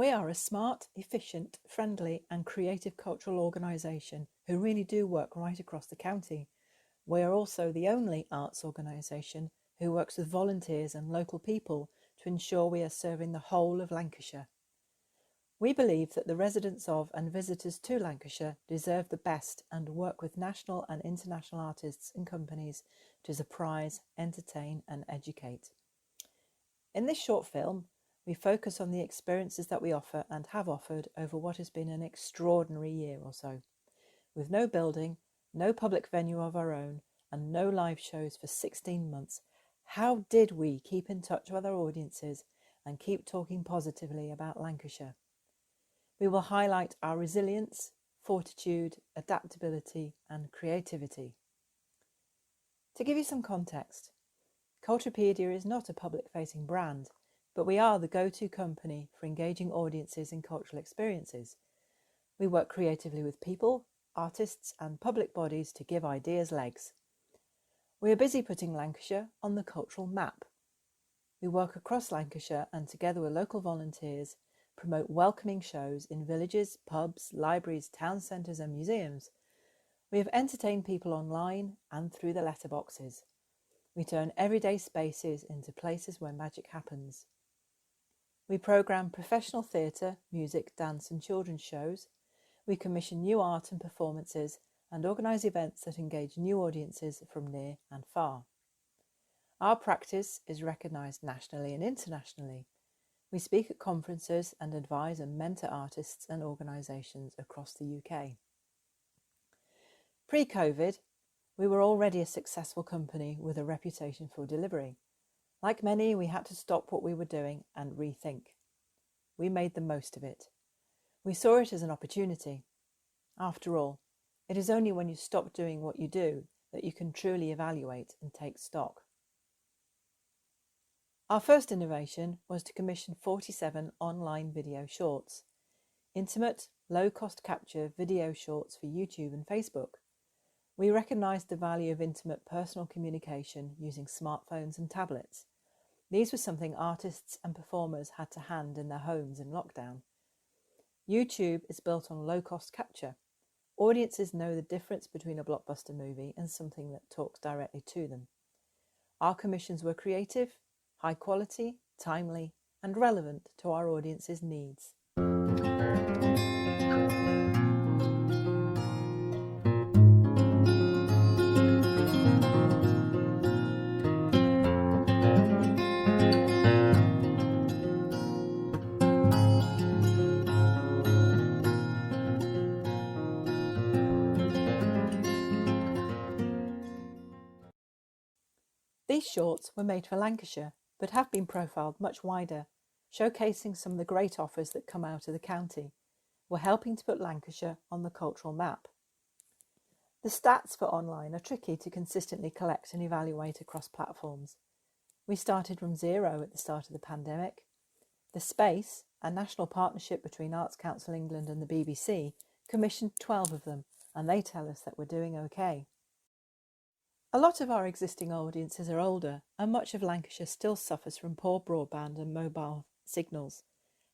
We are a smart, efficient, friendly and creative cultural organisation who really do work right across the county. We are also the only arts organisation who works with volunteers and local people to ensure we are serving the whole of Lancashire. We believe that the residents of and visitors to Lancashire deserve the best and work with national and international artists and companies to surprise, entertain and educate. In this short film, we focus on the experiences that we offer and have offered over what has been an extraordinary year or so. With no building, no public venue of our own, and no live shows for 16 months, how did we keep in touch with our audiences and keep talking positively about Lancashire? We will highlight our resilience, fortitude, adaptability, and creativity. To give you some context, Culturapedia is not a public-facing brand, but we are the go-to company for engaging audiences in cultural experiences. We work creatively with people, artists and public bodies to give ideas legs. We are busy putting Lancashire on the cultural map. We work across Lancashire and together with local volunteers promote welcoming shows in villages, pubs, libraries, town centres and museums. We have entertained people online and through the letterboxes. We turn everyday spaces into places where magic happens. We programme professional theatre, music, dance and children's shows. We commission new art and performances and organise events that engage new audiences from near and far. Our practice is recognised nationally and internationally. We speak at conferences and advise and mentor artists and organisations across the UK. Pre-COVID, we were already a successful company with a reputation for delivery. Like many, we had to stop what we were doing and rethink. We made the most of it. We saw it as an opportunity. After all, it is only when you stop doing what you do that you can truly evaluate and take stock. Our first innovation was to commission 47 online video shorts. Intimate, low-cost capture video shorts for YouTube and Facebook. We recognised the value of intimate personal communication using smartphones and tablets. These were something artists and performers had to hand in their homes in lockdown. YouTube is built on low-cost capture. Audiences know the difference between a blockbuster movie and something that talks directly to them. Our commissions were creative, high quality, timely, and relevant to our audience's needs. These shorts were made for Lancashire, but have been profiled much wider, showcasing some of the great offers that come out of the county. We're helping to put Lancashire on the cultural map. The stats for online are tricky to consistently collect and evaluate across platforms. We started from zero at the start of the pandemic. The Space, a national partnership between Arts Council England and the BBC, commissioned 12 of them, and they tell us that we're doing okay. A lot of our existing audiences are older, and much of Lancashire still suffers from poor broadband and mobile signals.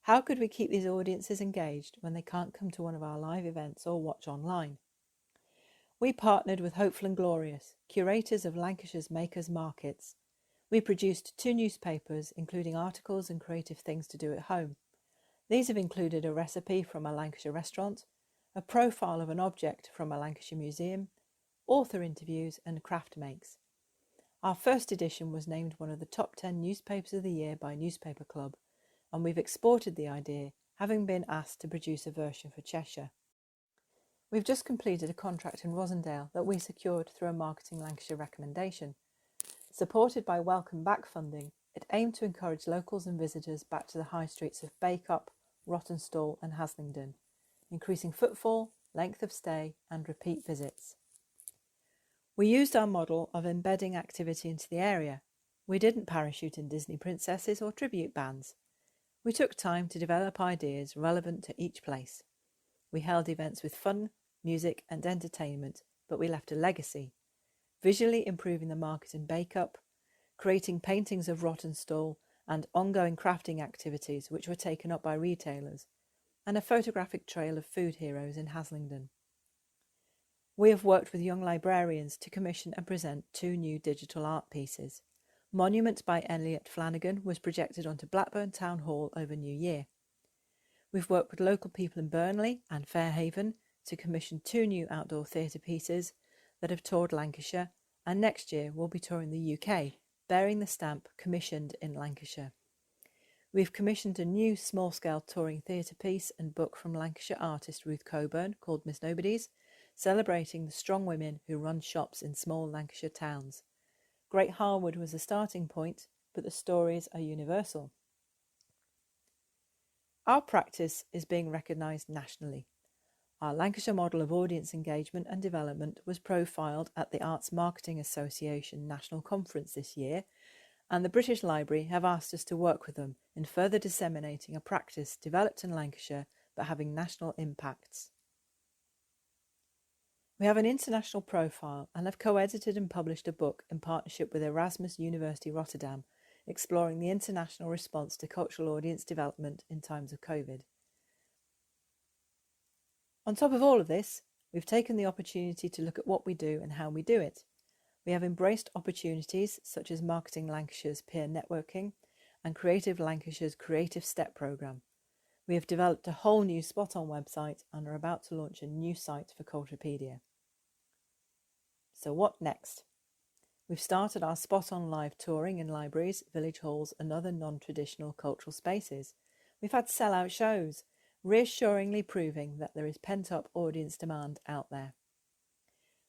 How could we keep these audiences engaged when they can't come to one of our live events or watch online? We partnered with Hopeful and Glorious, curators of Lancashire's makers' markets. We produced 2 newspapers, including articles and creative things to do at home. These have included a recipe from a Lancashire restaurant, a profile of an object from a Lancashire museum, author interviews and craft makes. Our first edition was named one of the top 10 newspapers of the year by Newspaper Club, and we've exported the idea, having been asked to produce a version for Cheshire. We've just completed a contract in Rosendale that we secured through a Marketing Lancashire recommendation. Supported by Welcome Back funding, it aimed to encourage locals and visitors back to the high streets of Bacup, Rawtenstall and Haslingden, increasing footfall, length of stay and repeat visits. We used our model of embedding activity into the area. We didn't parachute in Disney princesses or tribute bands. We took time to develop ideas relevant to each place. We held events with fun, music and entertainment, but we left a legacy, visually improving the market in Bacup, creating paintings of Rawtenstall and ongoing crafting activities which were taken up by retailers, and a photographic trail of food heroes in Haslingden. We have worked with young librarians to commission and present 2 new digital art pieces. Monument by Elliot Flanagan was projected onto Blackburn Town Hall over New Year. We've worked with local people in Burnley and Fairhaven to commission 2 new outdoor theatre pieces that have toured Lancashire, and next year we'll be touring the UK, bearing the stamp Commissioned in Lancashire. We've commissioned a new small-scale touring theatre piece and book from Lancashire artist Ruth Coburn called Miss Nobodies, celebrating the strong women who run shops in small Lancashire towns. Great Harwood was the starting point, but the stories are universal. Our practice is being recognised nationally. Our Lancashire model of audience engagement and development was profiled at the Arts Marketing Association National Conference this year, and the British Library have asked us to work with them in further disseminating a practice developed in Lancashire but having national impacts. We have an international profile and have co-edited and published a book in partnership with Erasmus University Rotterdam, exploring the international response to cultural audience development in times of COVID. On top of all of this, we've taken the opportunity to look at what we do and how we do it. We have embraced opportunities such as Marketing Lancashire's peer networking and Creative Lancashire's Creative Step programme. We have developed a whole new Spot-On website and are about to launch a new site for Culturapedia. So what next? We've started our Spot-On live touring in libraries, village halls and other non-traditional cultural spaces. We've had sell-out shows, reassuringly proving that there is pent-up audience demand out there.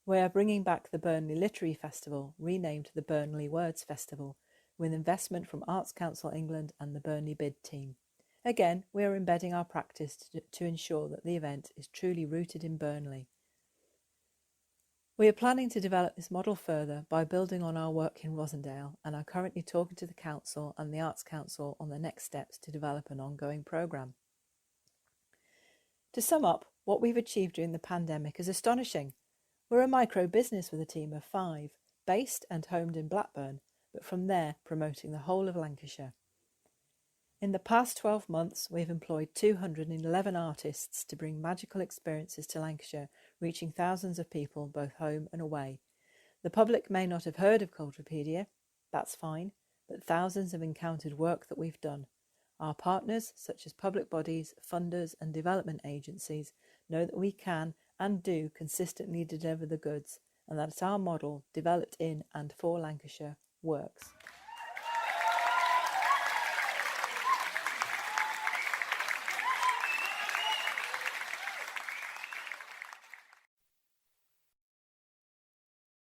We are bringing back the Burnley Literary Festival, renamed the Burnley Words Festival, with investment from Arts Council England and the Burnley Bid team. Again, we are embedding our practice to ensure that the event is truly rooted in Burnley. We are planning to develop this model further by building on our work in Rosendale and are currently talking to the Council and the Arts Council on the next steps to develop an ongoing programme. To sum up, what we've achieved during the pandemic is astonishing. We're a micro business with a team of 5, based and homed in Blackburn, but from there promoting the whole of Lancashire. In the past 12 months, we've employed 211 artists to bring magical experiences to Lancashire, reaching thousands of people both home and away. The public may not have heard of Culturapedia, that's fine, but thousands have encountered work that we've done. Our partners, such as public bodies, funders and development agencies, know that we can and do consistently deliver the goods, and that our model, developed in and for Lancashire, works.